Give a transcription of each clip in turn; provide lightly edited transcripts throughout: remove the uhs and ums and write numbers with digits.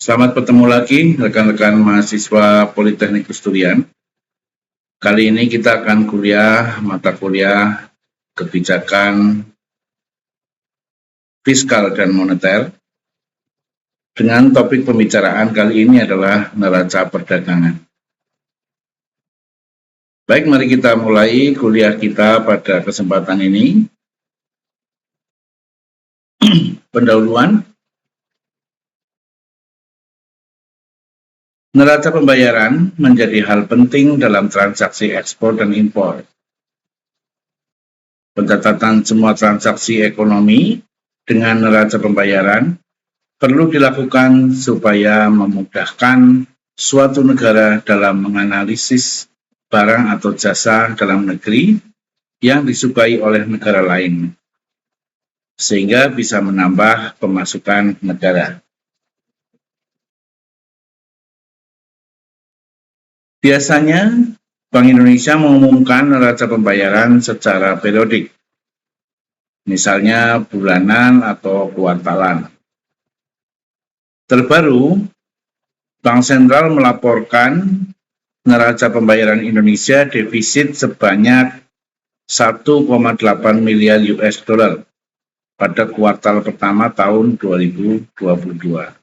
Selamat bertemu lagi rekan-rekan mahasiswa Politeknik Kusturian. Kali ini kita akan mata kuliah kebijakan fiskal dan moneter. Dengan topik pembicaraan kali ini adalah neraca perdagangan. Baik, mari kita mulai kuliah kita pada kesempatan ini. Pendahuluan. Neraca pembayaran menjadi hal penting dalam transaksi ekspor dan impor. Pencatatan semua transaksi ekonomi dengan neraca pembayaran perlu dilakukan supaya memudahkan suatu negara dalam menganalisis barang atau jasa dalam negeri yang disukai oleh negara lain, sehingga bisa menambah pemasukan negara. Biasanya, Bank Indonesia mengumumkan neraca pembayaran secara periodik, misalnya bulanan atau kuartalan. Terbaru, Bank Sentral melaporkan neraca pembayaran Indonesia defisit sebanyak 1,8 miliar US dollar pada kuartal pertama tahun 2022.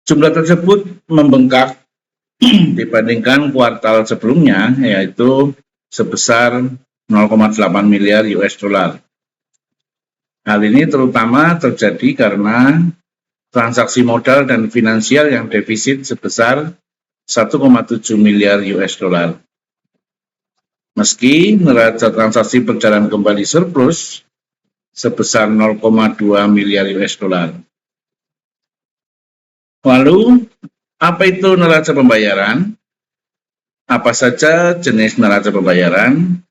Jumlah tersebut membengkak dibandingkan kuartal sebelumnya, yaitu sebesar 0,8 miliar US dollar. Hal ini terutama terjadi karena transaksi modal dan finansial yang defisit sebesar 1,7 miliar US dollar. Meski neraca transaksi berjalan kembali surplus sebesar 0,2 miliar US dollar. Lalu, apa itu neraca pembayaran? Apa saja jenis neraca pembayaran?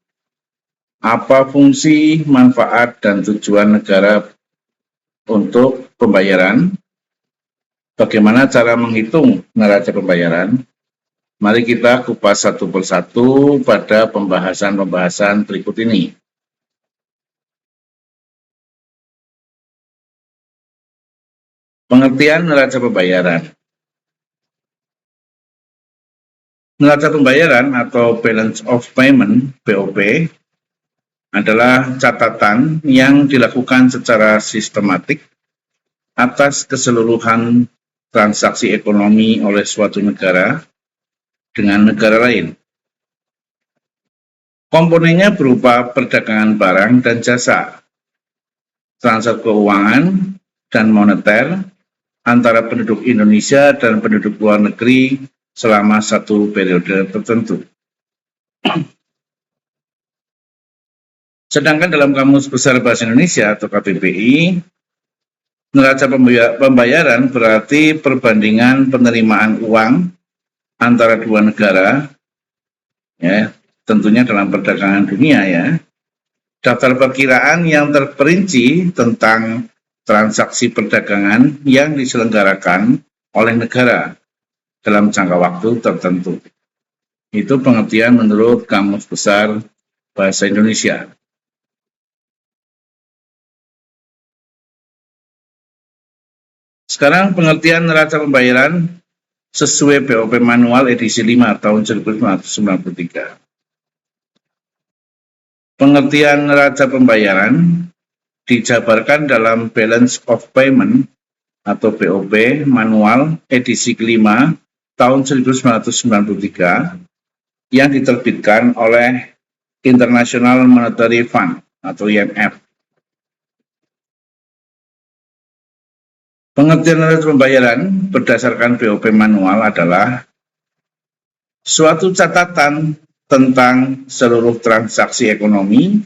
Apa fungsi, manfaat, dan tujuan negara untuk pembayaran? Bagaimana cara menghitung neraca pembayaran? Mari kita kupas satu persatu pada pembahasan-pembahasan berikut ini. Pengertian neraca pembayaran. Neraca pembayaran atau Balance of Payment (BOP) adalah catatan yang dilakukan secara sistematik atas keseluruhan transaksi ekonomi oleh suatu negara dengan negara lain. Komponennya berupa perdagangan barang dan jasa, transfer keuangan, dan moneter antara penduduk Indonesia dan penduduk luar negeri selama satu periode tertentu. Sedangkan dalam Kamus Besar Bahasa Indonesia atau KBBI, neraca pembayaran berarti perbandingan penerimaan uang antara dua negara, ya, tentunya dalam perdagangan dunia, ya. Daftar perkiraan yang terperinci tentang transaksi perdagangan yang diselenggarakan oleh negara dalam jangka waktu tertentu. Itu pengertian menurut Kamus Besar Bahasa Indonesia. Sekarang pengertian neraca pembayaran sesuai BOP manual edisi 5 tahun 1993. Pengertian neraca pembayaran dijabarkan dalam Balance of Payment atau BOP manual edisi kelima tahun 1993 yang diterbitkan oleh International Monetary Fund atau IMF. Pengertian neraca pembayaran berdasarkan BOP manual adalah suatu catatan tentang seluruh transaksi ekonomi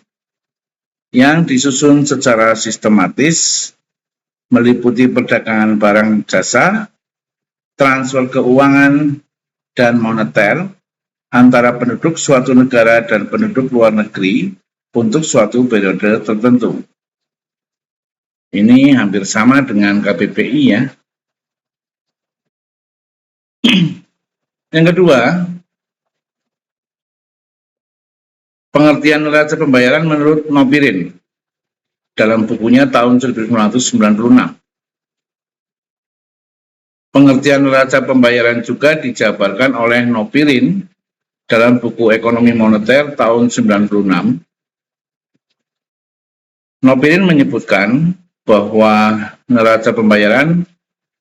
yang disusun secara sistematis, meliputi perdagangan barang jasa, transfer keuangan, dan moneter antara penduduk suatu negara dan penduduk luar negeri untuk suatu periode tertentu. Ini hampir sama dengan KBBI, ya. Yang kedua, Pengertian neraca pembayaran menurut Nopirin dalam bukunya tahun 1996. Pengertian neraca pembayaran juga dijabarkan oleh Nopirin dalam buku Ekonomi Moneter tahun 96. Nopirin menyebutkan bahwa neraca pembayaran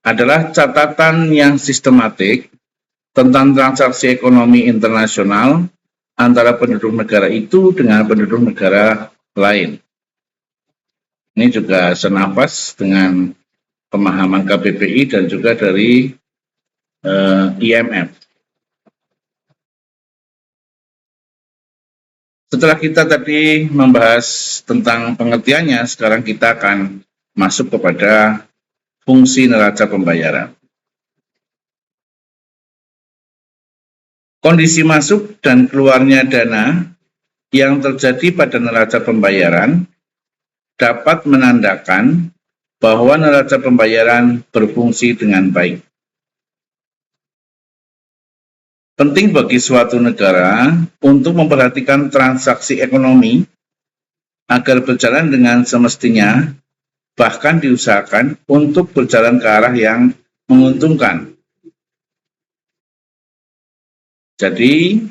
adalah catatan yang sistematik tentang transaksi ekonomi internasional antara penduduk negara itu dengan penduduk negara lain. Ini juga senafas dengan pemahaman KBBI dan juga dari IMF. Setelah kita tadi membahas tentang pengertiannya, sekarang kita akan masuk kepada fungsi neraca pembayaran. Kondisi masuk dan keluarnya dana yang terjadi pada neraca pembayaran dapat menandakan bahwa neraca pembayaran berfungsi dengan baik. Penting bagi suatu negara untuk memperhatikan transaksi ekonomi agar berjalan dengan semestinya, bahkan diusahakan untuk berjalan ke arah yang menguntungkan. Jadi,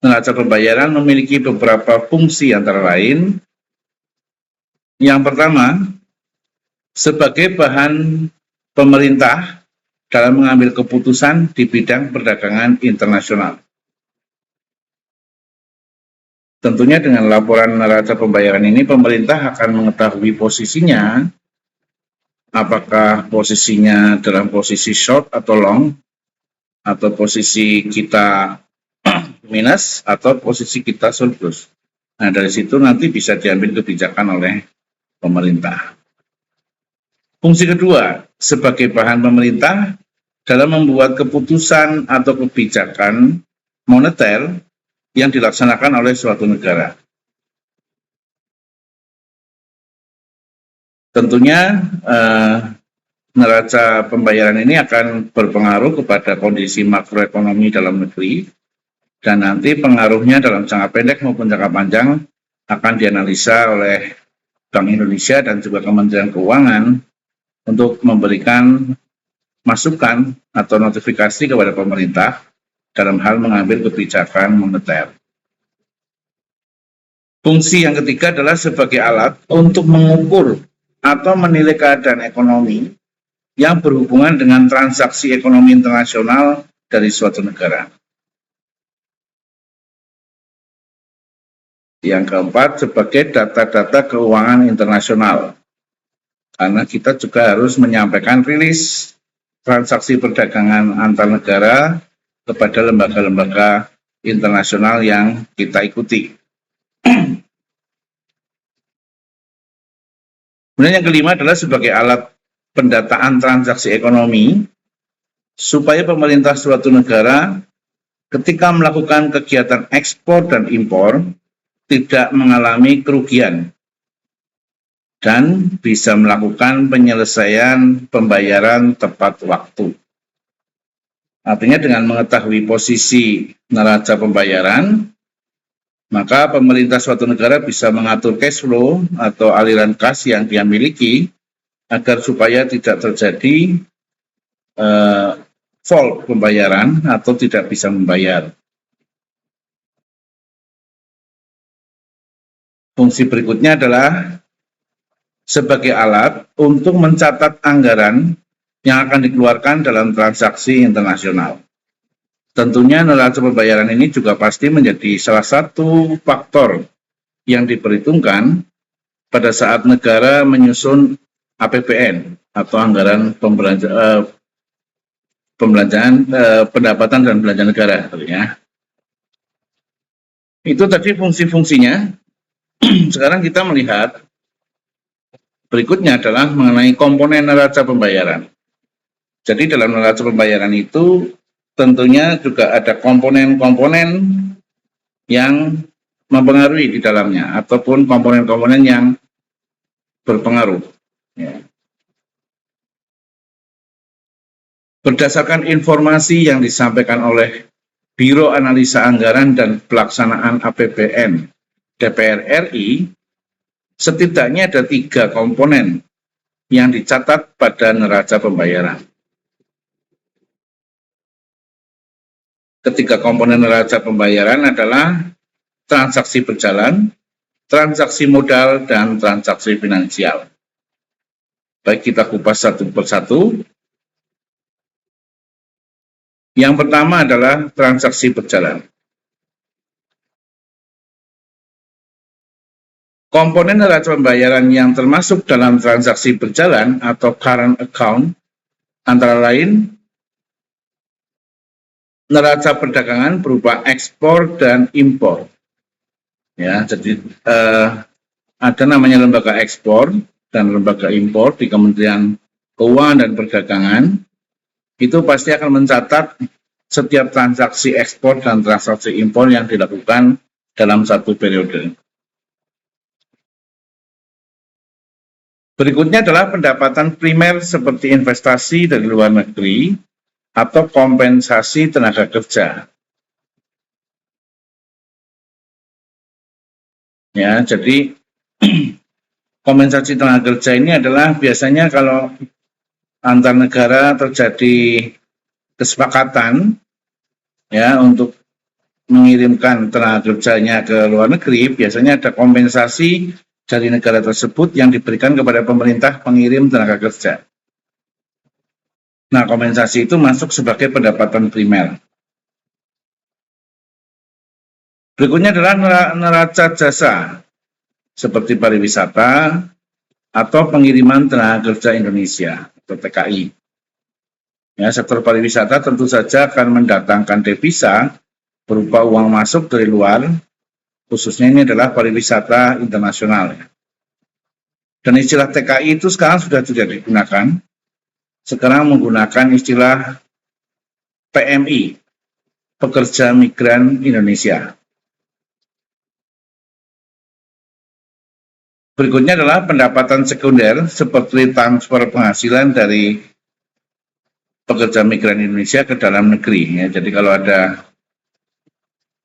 neraca pembayaran memiliki beberapa fungsi antara lain. Yang pertama, sebagai bahan pemerintah dalam mengambil keputusan di bidang perdagangan internasional. Tentunya dengan laporan neraca pembayaran ini, pemerintah akan mengetahui posisinya, apakah posisinya dalam posisi short atau long, atau posisi kita minus, atau posisi kita surplus. Nah, dari situ nanti bisa diambil kebijakan oleh pemerintah. Fungsi kedua, sebagai bahan pemerintah dalam membuat keputusan atau kebijakan moneter yang dilaksanakan oleh suatu negara. Tentunya neraca pembayaran ini akan berpengaruh kepada kondisi makroekonomi dalam negeri, dan nanti pengaruhnya dalam jangka pendek maupun jangka panjang akan dianalisa oleh Bank Indonesia dan juga Kementerian Keuangan untuk memberikan masukan atau notifikasi kepada pemerintah dalam hal mengambil kebijakan moneter. Fungsi yang ketiga adalah sebagai alat untuk mengukur atau menilai keadaan ekonomi yang berhubungan dengan transaksi ekonomi internasional dari suatu negara. Yang keempat, sebagai data-data keuangan internasional. Karena kita juga harus menyampaikan rilis transaksi perdagangan antar negara kepada lembaga-lembaga internasional yang kita ikuti. Kemudian yang kelima adalah sebagai alat pendataan transaksi ekonomi supaya pemerintah suatu negara ketika melakukan kegiatan ekspor dan impor tidak mengalami kerugian dan bisa melakukan penyelesaian pembayaran tepat waktu. Artinya dengan mengetahui posisi neraca pembayaran, maka pemerintah suatu negara bisa mengatur cash flow atau aliran kas yang dia miliki agar supaya tidak terjadi fault pembayaran atau tidak bisa membayar. Fungsi berikutnya adalah sebagai alat untuk mencatat anggaran yang akan dikeluarkan dalam transaksi internasional. Tentunya neraca pembayaran ini juga pasti menjadi salah satu faktor yang diperhitungkan pada saat negara menyusun APBN atau anggaran pembelanjaan pendapatan dan belanja negara. Itu tadi fungsi-fungsinya. Sekarang kita melihat berikutnya adalah mengenai komponen neraca pembayaran. Jadi dalam neraca pembayaran itu tentunya juga ada komponen-komponen yang mempengaruhi di dalamnya ataupun komponen-komponen yang berpengaruh. Ya. Berdasarkan informasi yang disampaikan oleh Biro Analisa Anggaran dan Pelaksanaan APBN DPR RI, setidaknya ada 3 komponen yang dicatat pada neraca pembayaran. Ketiga komponen neraca pembayaran adalah transaksi berjalan, transaksi modal, dan transaksi finansial. Baik, kita kupas satu persatu. Yang pertama adalah transaksi berjalan. Komponen neraca pembayaran yang termasuk dalam transaksi berjalan atau current account antara lain neraca perdagangan berupa ekspor dan impor. Ya, jadi ada namanya lembaga ekspor dan lembaga impor di Kementerian Keuangan dan Perdagangan. Itu pasti akan mencatat setiap transaksi ekspor dan transaksi impor yang dilakukan dalam satu periode. Berikutnya adalah pendapatan primer seperti investasi dari luar negeri atau kompensasi tenaga kerja. Ya, jadi kompensasi tenaga kerja ini adalah biasanya kalau antar negara terjadi kesepakatan ya untuk mengirimkan tenaga kerjanya ke luar negeri, biasanya ada kompensasi dari negara tersebut yang diberikan kepada pemerintah pengirim tenaga kerja. Nah, kompensasi itu masuk sebagai pendapatan primer. Berikutnya adalah neraca jasa, seperti pariwisata atau pengiriman tenaga kerja Indonesia, atau TKI. Ya, sektor pariwisata tentu saja akan mendatangkan devisa berupa uang masuk dari luar, khususnya ini adalah pariwisata internasional. Dan istilah TKI itu sekarang sudah tidak digunakan, sekarang menggunakan istilah PMI, Pekerja Migran Indonesia. Berikutnya adalah pendapatan sekunder seperti transfer penghasilan dari pekerja migran Indonesia ke dalam negeri. Ya. Jadi kalau ada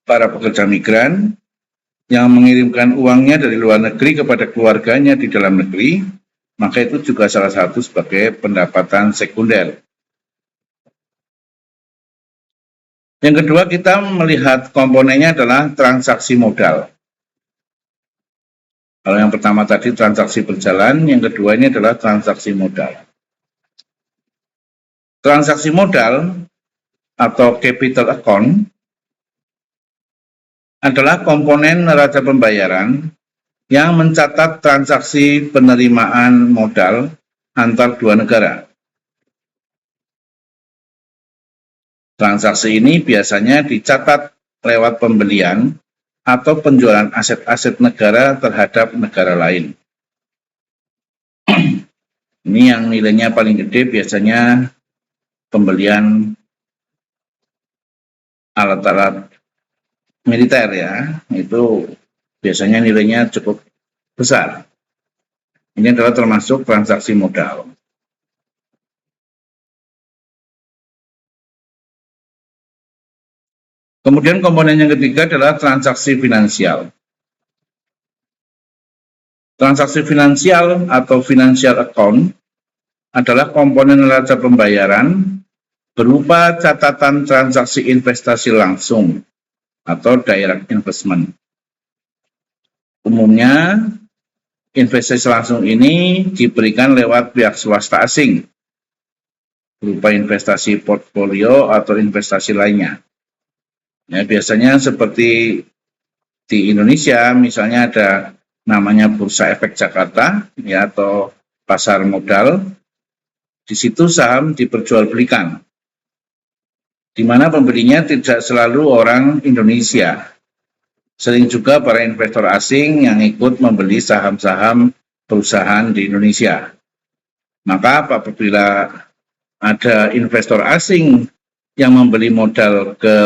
para pekerja migran yang mengirimkan uangnya dari luar negeri kepada keluarganya di dalam negeri, maka itu juga salah satu sebagai pendapatan sekunder. Yang kedua, kita melihat komponennya adalah transaksi modal. Kalau yang pertama tadi transaksi berjalan, yang kedua ini adalah transaksi modal. Transaksi modal atau capital account adalah komponen neraca pembayaran yang mencatat transaksi penerimaan modal antar dua negara. Transaksi ini biasanya dicatat lewat pembelian atau penjualan aset-aset negara terhadap negara lain. Ini yang nilainya paling gede biasanya pembelian alat-alat militer ya, itu biasanya nilainya cukup besar. Ini adalah termasuk transaksi modal. Kemudian komponen yang ketiga adalah transaksi finansial. Transaksi finansial atau financial account adalah komponen neraca pembayaran berupa catatan transaksi investasi langsung atau direct investment. Umumnya, investasi langsung ini diberikan lewat pihak swasta asing, berupa investasi portfolio atau investasi lainnya. Ya, biasanya seperti di Indonesia, misalnya ada namanya Bursa Efek Jakarta, ya, atau pasar modal. Di situ saham diperjualbelikan, di mana pembelinya tidak selalu orang Indonesia. Sering juga para investor asing yang ikut membeli saham-saham perusahaan di Indonesia. Maka apabila ada investor asing yang membeli modal ke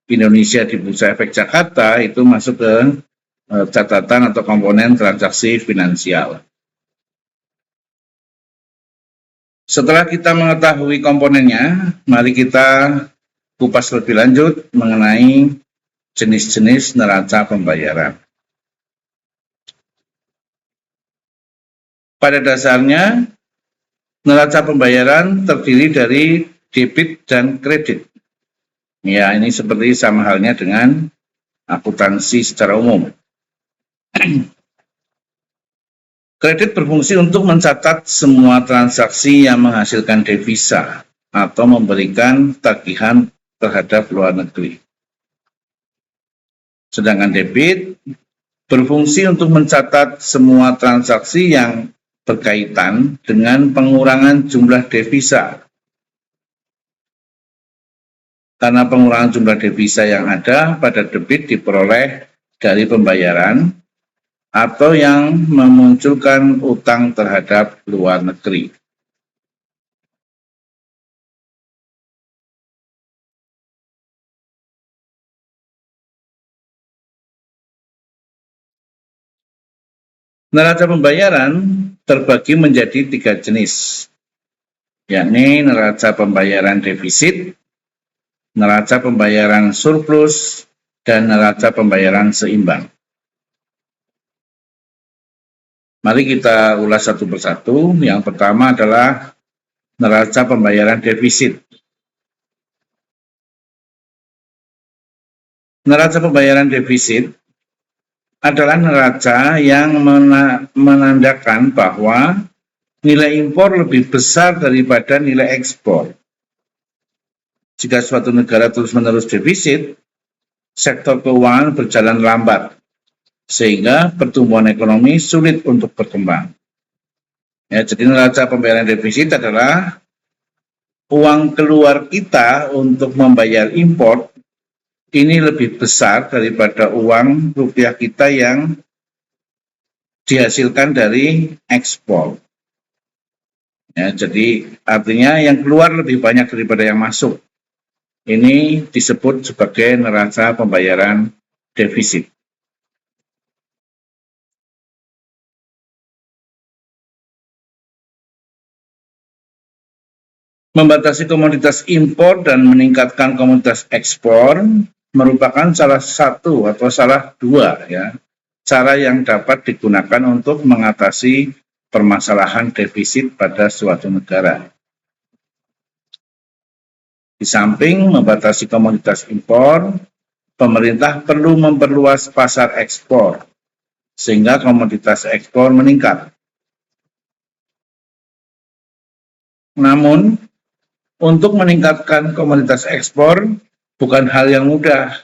Indonesia di Bursa Efek Jakarta, itu masuk ke catatan atau komponen transaksi finansial. Setelah kita mengetahui komponennya, mari kita kupas lebih lanjut mengenai jenis-jenis neraca pembayaran. Pada dasarnya, neraca pembayaran terdiri dari debit dan kredit. Ya, ini seperti sama halnya dengan akuntansi secara umum. Kredit berfungsi untuk mencatat semua transaksi yang menghasilkan devisa atau memberikan tagihan terhadap luar negeri. Sedangkan debit berfungsi untuk mencatat semua transaksi yang berkaitan dengan pengurangan jumlah devisa. Karena pengurangan jumlah devisa yang ada pada debit diperoleh dari pembayaran atau yang memunculkan utang terhadap luar negeri. Neraca pembayaran terbagi menjadi 3 jenis, yakni neraca pembayaran defisit, neraca pembayaran surplus, dan neraca pembayaran seimbang. Mari kita ulas satu persatu. Yang pertama adalah neraca pembayaran defisit. Neraca pembayaran defisit adalah neraca yang menandakan bahwa nilai impor lebih besar daripada nilai ekspor. Jika suatu negara terus-menerus defisit, sektor keuangan berjalan lambat, sehingga pertumbuhan ekonomi sulit untuk berkembang. Ya, jadi neraca pembayaran defisit adalah uang keluar kita untuk membayar impor ini lebih besar daripada uang rupiah kita yang dihasilkan dari ekspor. Ya, jadi artinya yang keluar lebih banyak daripada yang masuk. Ini disebut sebagai neraca pembayaran defisit. Membatasi komoditas impor dan meningkatkan komoditas ekspor merupakan salah satu atau salah dua ya cara yang dapat digunakan untuk mengatasi permasalahan defisit pada suatu negara. Di samping membatasi komoditas impor, pemerintah perlu memperluas pasar ekspor sehingga komoditas ekspor meningkat. Namun, untuk meningkatkan komoditas ekspor bukan hal yang mudah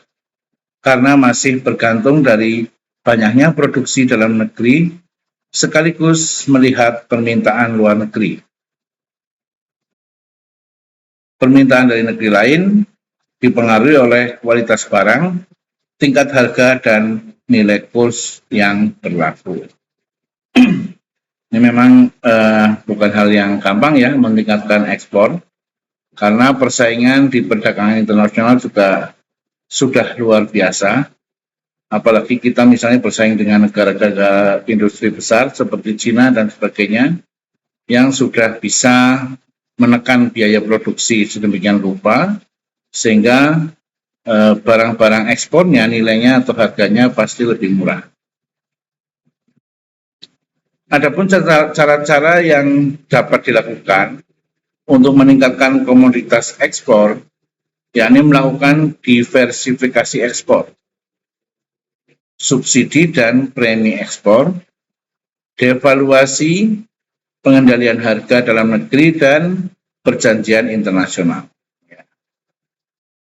karena masih bergantung dari banyaknya produksi dalam negeri sekaligus melihat permintaan luar negeri. Permintaan dari negeri lain dipengaruhi oleh kualitas barang, tingkat harga, dan nilai kurs yang berlaku. Ini memang bukan hal yang gampang ya meningkatkan ekspor, karena persaingan di perdagangan internasional juga sudah luar biasa. Apalagi kita misalnya bersaing dengan negara-negara industri besar seperti Cina dan sebagainya yang sudah bisa menekan biaya produksi sedemikian rupa sehingga barang-barang ekspornya nilainya atau harganya pasti lebih murah. Adapun cara-cara yang dapat dilakukan untuk meningkatkan komoditas ekspor, yakni melakukan diversifikasi ekspor, subsidi dan premi ekspor, devaluasi, pengendalian harga dalam negeri, dan perjanjian internasional.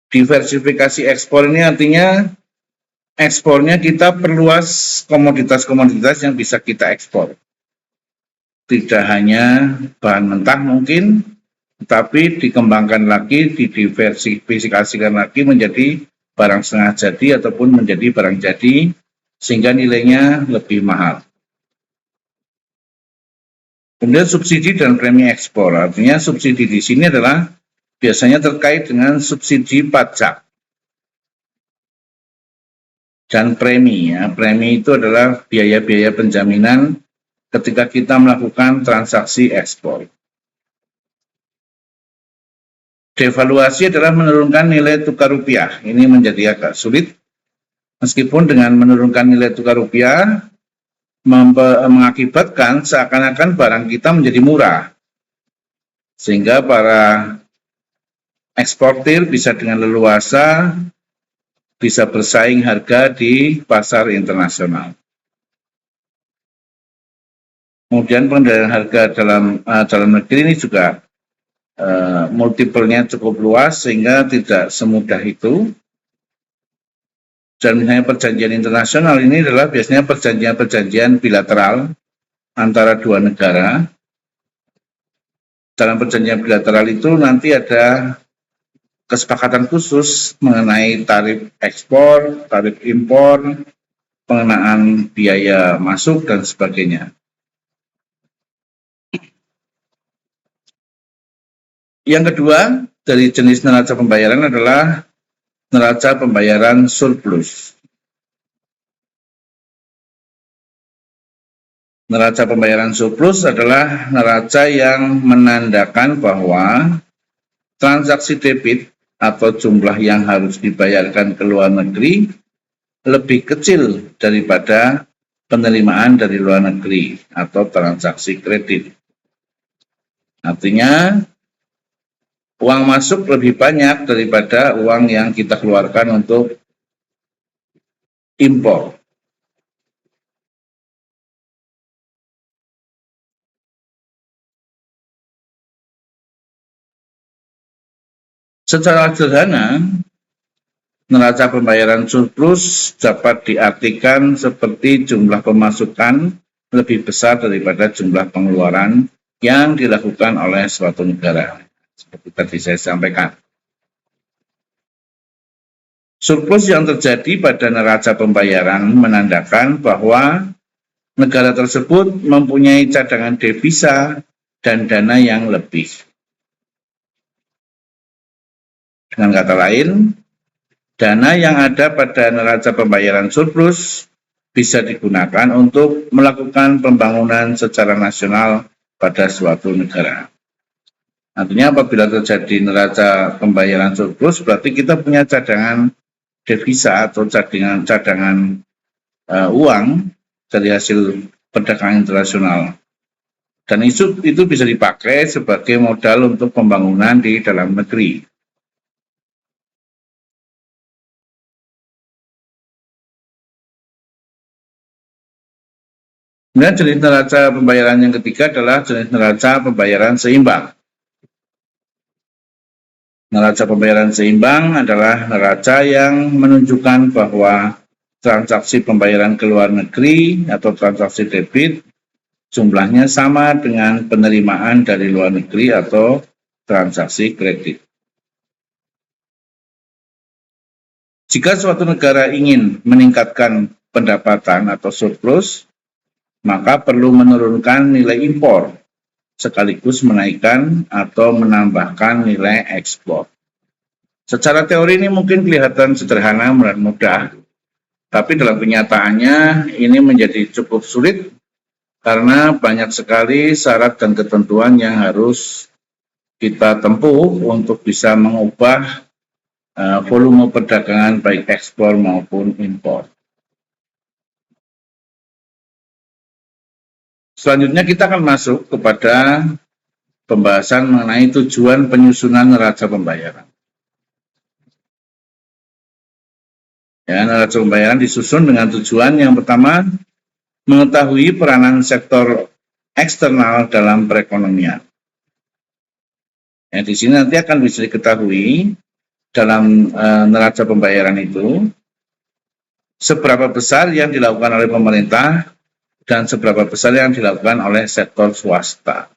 Diversifikasi ekspor ini artinya ekspornya kita perluas komoditas-komoditas yang bisa kita ekspor. Tidak hanya bahan mentah mungkin, tetapi dikembangkan lagi, didiversifikasikan lagi menjadi barang setengah jadi ataupun menjadi barang jadi, sehingga nilainya lebih mahal. Kemudian subsidi dan premi ekspor, artinya subsidi di sini adalah biasanya terkait dengan subsidi pajak dan premi. Ya. Premi itu adalah biaya-biaya penjaminan ketika kita melakukan transaksi ekspor. Devaluasi adalah menurunkan nilai tukar rupiah. Ini menjadi agak sulit. Meskipun dengan menurunkan nilai tukar rupiah, mengakibatkan seakan-akan barang kita menjadi murah, sehingga para eksportir bisa dengan leluasa bisa bersaing harga di pasar internasional. Kemudian pengendalian harga dalam negeri ini juga multipelnya cukup luas sehingga tidak semudah itu. Dan misalnya perjanjian internasional ini adalah biasanya perjanjian bilateral antara dua negara. Dalam perjanjian bilateral itu nanti ada kesepakatan khusus mengenai tarif ekspor, tarif impor, pengenaan biaya masuk, dan sebagainya. Yang kedua dari jenis neraca pembayaran adalah neraca pembayaran surplus. Neraca pembayaran surplus adalah neraca yang menandakan bahwa transaksi debit atau jumlah yang harus dibayarkan ke luar negeri lebih kecil daripada penerimaan dari luar negeri atau transaksi kredit. Artinya, uang masuk lebih banyak daripada uang yang kita keluarkan untuk impor. Secara sederhana, neraca pembayaran surplus dapat diartikan seperti jumlah pemasukan lebih besar daripada jumlah pengeluaran yang dilakukan oleh suatu negara. Seperti tadi saya sampaikan. Surplus yang terjadi pada neraca pembayaran menandakan bahwa negara tersebut mempunyai cadangan devisa dan dana yang lebih. Dengan kata lain, dana yang ada pada neraca pembayaran surplus bisa digunakan untuk melakukan pembangunan secara nasional pada suatu negara. Artinya apabila terjadi neraca pembayaran surplus, berarti kita punya cadangan devisa atau cadangan uang dari hasil perdagangan internasional. Dan itu bisa dipakai sebagai modal untuk pembangunan di dalam negeri. Kemudian jenis neraca pembayaran yang ketiga adalah jenis neraca pembayaran seimbang. Neraca pembayaran seimbang adalah neraca yang menunjukkan bahwa transaksi pembayaran ke luar negeri atau transaksi debit jumlahnya sama dengan penerimaan dari luar negeri atau transaksi kredit. Jika suatu negara ingin meningkatkan pendapatan atau surplus, maka perlu menurunkan nilai impor, sekaligus menaikkan atau menambahkan nilai ekspor. Secara teori ini mungkin kelihatan sederhana dan mudah, tapi dalam kenyataannya ini menjadi cukup sulit karena banyak sekali syarat dan ketentuan yang harus kita tempuh untuk bisa mengubah volume perdagangan baik ekspor maupun impor. Selanjutnya kita akan masuk kepada pembahasan mengenai tujuan penyusunan neraca pembayaran. Ya, neraca pembayaran disusun dengan tujuan yang pertama, mengetahui peranan sektor eksternal dalam perekonomian. Ya, di sini nanti akan bisa diketahui dalam neraca pembayaran itu seberapa besar yang dilakukan oleh pemerintah dan seberapa besar yang dilakukan oleh sektor swasta.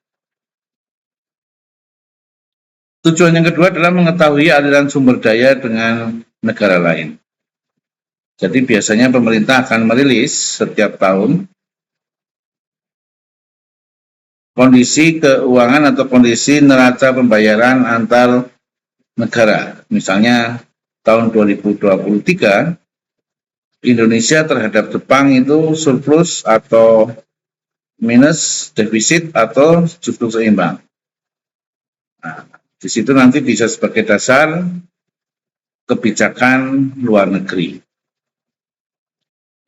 Tujuan yang kedua adalah mengetahui aliran sumber daya dengan negara lain. Jadi biasanya pemerintah akan merilis setiap tahun kondisi keuangan atau kondisi neraca pembayaran antar negara. Misalnya tahun 2023, Indonesia terhadap Jepang itu surplus atau minus, defisit atau justru seimbang. Nah, di situ nanti bisa sebagai dasar kebijakan luar negeri.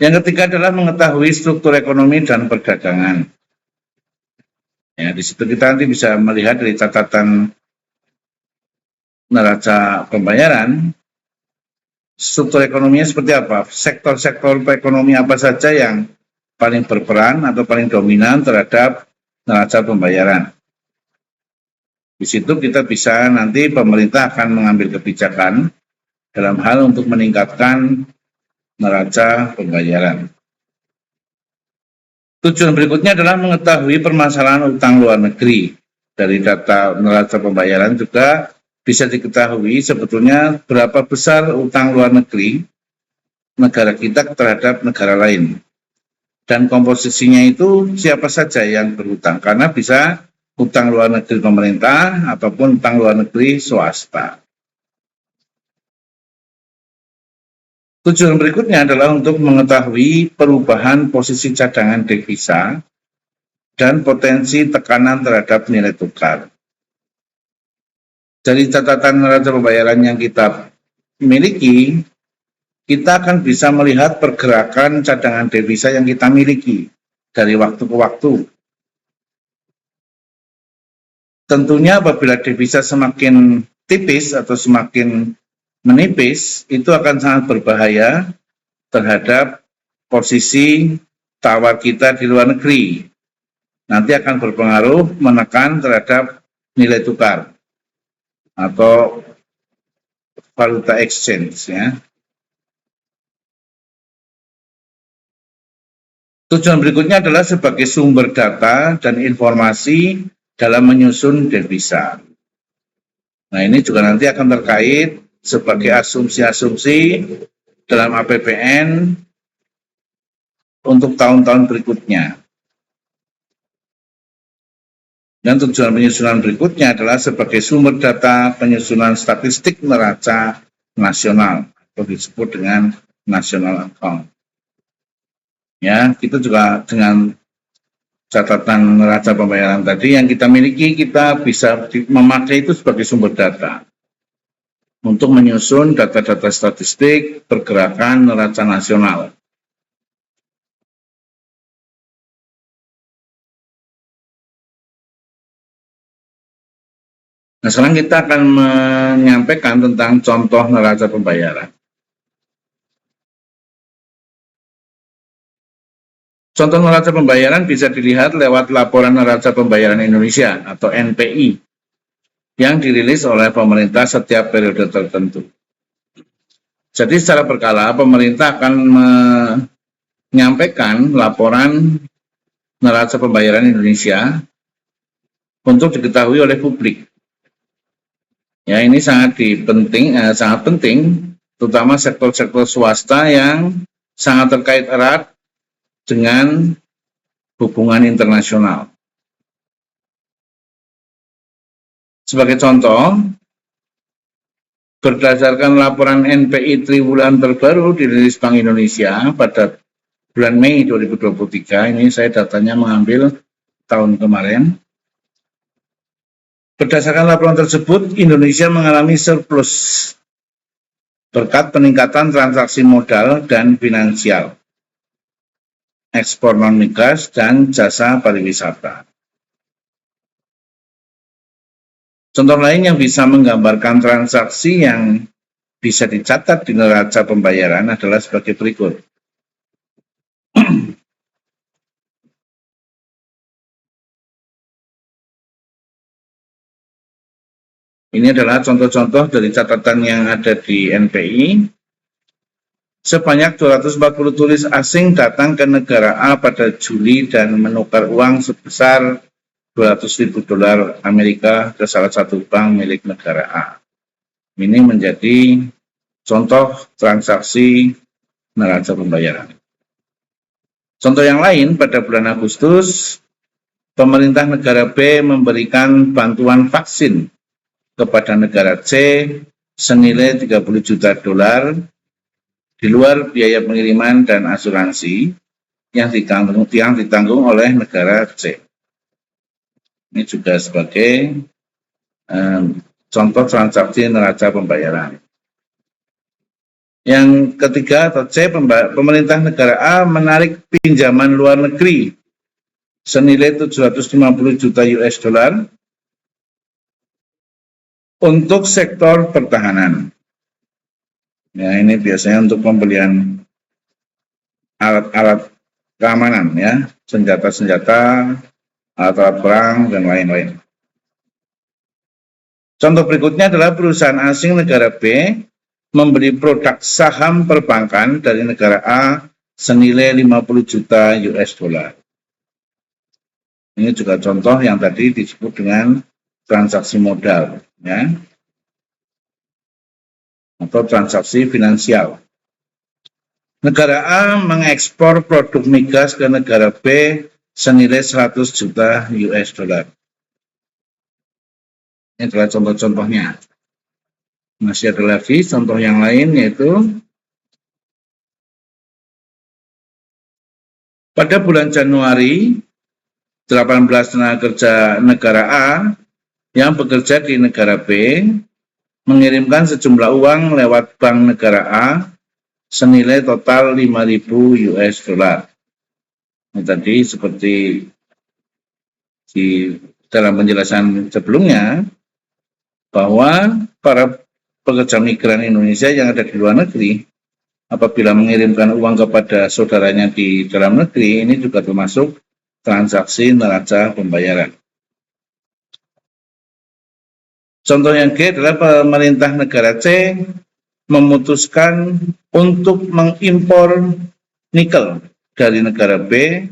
Yang ketiga adalah mengetahui struktur ekonomi dan perdagangan. Ya, di situ kita nanti bisa melihat dari catatan neraca pembayaran, struktur ekonominya seperti apa, sektor-sektor ekonomi apa saja yang paling berperan atau paling dominan terhadap neraca pembayaran. Di situ kita bisa nanti pemerintah akan mengambil kebijakan dalam hal untuk meningkatkan neraca pembayaran. Tujuan berikutnya adalah mengetahui permasalahan utang luar negeri. Dari data neraca pembayaran juga bisa diketahui sebetulnya berapa besar utang luar negeri negara kita terhadap negara lain. Dan komposisinya itu siapa saja yang berhutang, karena bisa utang luar negeri pemerintah ataupun utang luar negeri swasta. Tujuan berikutnya adalah untuk mengetahui perubahan posisi cadangan devisa dan potensi tekanan terhadap nilai tukar. Dari catatan neraca pembayaran yang kita miliki, kita akan bisa melihat pergerakan cadangan devisa yang kita miliki dari waktu ke waktu. Tentunya apabila devisa semakin tipis atau semakin menipis, itu akan sangat berbahaya terhadap posisi tawar kita di luar negeri. Nanti akan berpengaruh menekan terhadap nilai tukar atau valuta exchange, ya. Tujuan berikutnya adalah sebagai sumber data dan informasi dalam menyusun devisa. Nah, ini juga nanti akan terkait sebagai asumsi-asumsi dalam APBN untuk tahun-tahun berikutnya. Dan tujuan penyusunan berikutnya adalah sebagai sumber data penyusunan statistik neraca nasional atau disebut dengan national account. Ya, kita juga dengan catatan neraca pembayaran tadi yang kita miliki, kita bisa memakai itu sebagai sumber data untuk menyusun data-data statistik pergerakan neraca nasional. Nah, sekarang kita akan menyampaikan tentang contoh neraca pembayaran. Contoh neraca pembayaran bisa dilihat lewat laporan neraca pembayaran Indonesia atau NPI yang dirilis oleh pemerintah setiap periode tertentu. Jadi secara berkala pemerintah akan menyampaikan laporan neraca pembayaran Indonesia untuk diketahui oleh publik. Ya, ini sangat penting, terutama sektor-sektor swasta yang sangat terkait erat dengan hubungan internasional. Sebagai contoh, berdasarkan laporan NPI triwulan terbaru dirilis Bank Indonesia pada bulan Mei 2023, ini saya datanya mengambil tahun kemarin. Berdasarkan laporan tersebut, Indonesia mengalami surplus berkat peningkatan transaksi modal dan finansial, ekspor non-migas, dan jasa pariwisata. Contoh lain yang bisa menggambarkan transaksi yang bisa dicatat di neraca pembayaran adalah sebagai berikut. Ini adalah contoh-contoh dari catatan yang ada di NPI. Sebanyak 240 turis asing datang ke negara A pada Juli dan menukar uang sebesar $200.000 Amerika ke salah satu bank milik negara A. Ini menjadi contoh transaksi neraca pembayaran. Contoh yang lain, pada bulan Agustus, pemerintah negara B memberikan bantuan vaksin kepada negara C senilai $30 juta di luar biaya pengiriman dan asuransi yang ditanggung oleh negara C. Ini juga sebagai contoh transaksi neraca pembayaran. Yang ketiga atau C, pemerintah negara A menarik pinjaman luar negeri senilai 750 juta US dollar untuk sektor pertahanan. Ya, ini biasanya untuk pembelian alat-alat keamanan, ya, senjata-senjata, alat-alat perang, dan lain-lain. Contoh berikutnya adalah perusahaan asing negara B membeli produk saham perbankan dari negara A senilai 50 juta US dollar. Ini juga contoh yang tadi disebut dengan transaksi modal, ya, atau transaksi finansial. Negara A mengekspor produk migas ke negara B senilai 100 juta US dollar. Ini adalah contoh-contohnya. Masih ada lagi contoh yang lain, yaitu pada bulan Januari, 18 tenaga kerja negara A yang bekerja di negara B mengirimkan sejumlah uang lewat bank negara A senilai total 5.000 US dollar. Ini tadi seperti di dalam penjelasan sebelumnya, bahwa para pekerja migran Indonesia yang ada di luar negeri apabila mengirimkan uang kepada saudaranya di dalam negeri, ini juga termasuk transaksi neraca pembayaran. Contoh yang G adalah pemerintah negara C memutuskan untuk mengimpor nikel dari negara B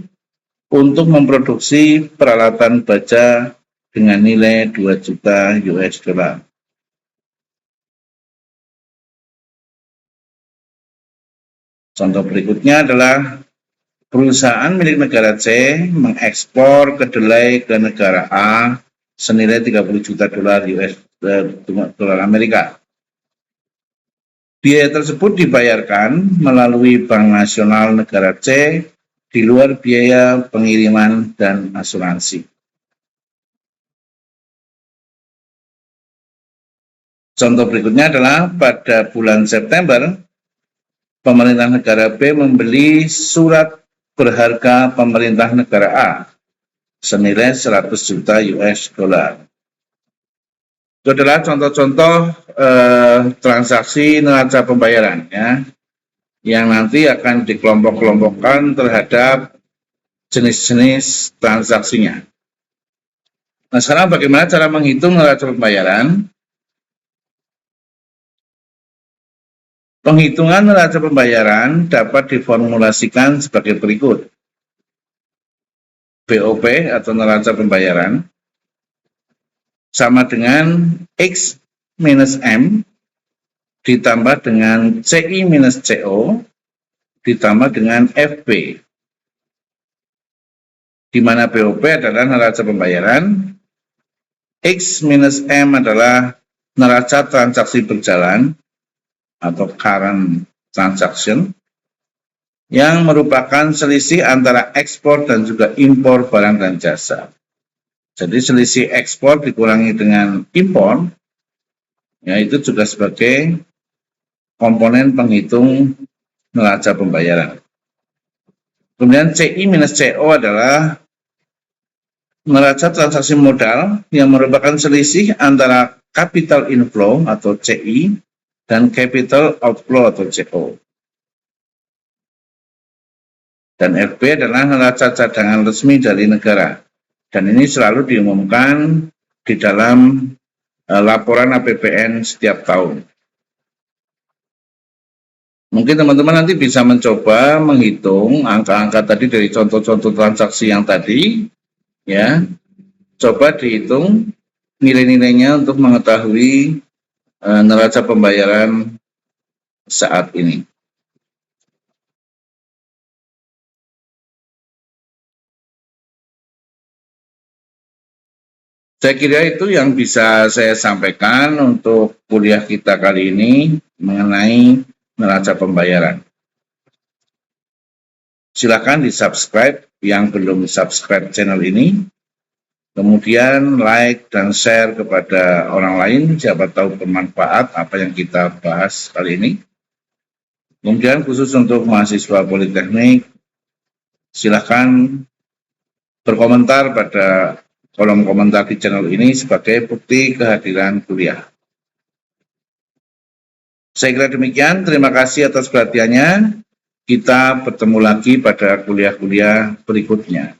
untuk memproduksi peralatan baja dengan nilai 2 juta US dollar. Contoh berikutnya adalah perusahaan milik negara C mengekspor kedelai ke negara A senilai 30 juta dolar US dolar Amerika. Biaya tersebut dibayarkan melalui Bank Nasional negara C di luar biaya pengiriman dan asuransi. Contoh berikutnya adalah pada bulan September, pemerintah negara B membeli surat berharga pemerintah negara A senilai 100 juta US dollar. Itu adalah contoh-contoh transaksi neraca pembayaran, ya, yang nanti akan dikelompok-kelompokkan terhadap jenis-jenis transaksinya. Nah, sekarang bagaimana cara menghitung neraca pembayaran? Penghitungan neraca pembayaran dapat diformulasikan sebagai berikut. BOP atau neraca pembayaran sama dengan X minus M ditambah dengan CI minus CO ditambah dengan FP, di mana BOP adalah neraca pembayaran, X minus M adalah neraca transaksi berjalan atau current transaction, yang merupakan selisih antara ekspor dan juga impor barang dan jasa. Jadi selisih ekspor dikurangi dengan impor, ya, itu juga sebagai komponen penghitung neraca pembayaran. Kemudian CI minus CO adalah neraca transaksi modal yang merupakan selisih antara capital inflow atau CI dan capital outflow atau CO. Dan FP adalah neraca cadangan resmi dari negara. Dan ini selalu diumumkan di dalam laporan APBN setiap tahun. Mungkin teman-teman nanti bisa mencoba menghitung angka-angka tadi dari contoh-contoh transaksi yang tadi, ya. Coba dihitung nilai-nilainya untuk mengetahui neraca pembayaran saat ini. Saya kira itu yang bisa saya sampaikan untuk kuliah kita kali ini mengenai neraca pembayaran. Silakan di-subscribe yang belum subscribe channel ini. Kemudian like dan share kepada orang lain, siapa tahu bermanfaat apa yang kita bahas kali ini. Kemudian khusus untuk mahasiswa politeknik, silahkan berkomentar pada kolom komentar di channel ini sebagai bukti kehadiran kuliah. Saya kira demikian, terima kasih atas perhatiannya. Kita bertemu lagi pada kuliah-kuliah berikutnya.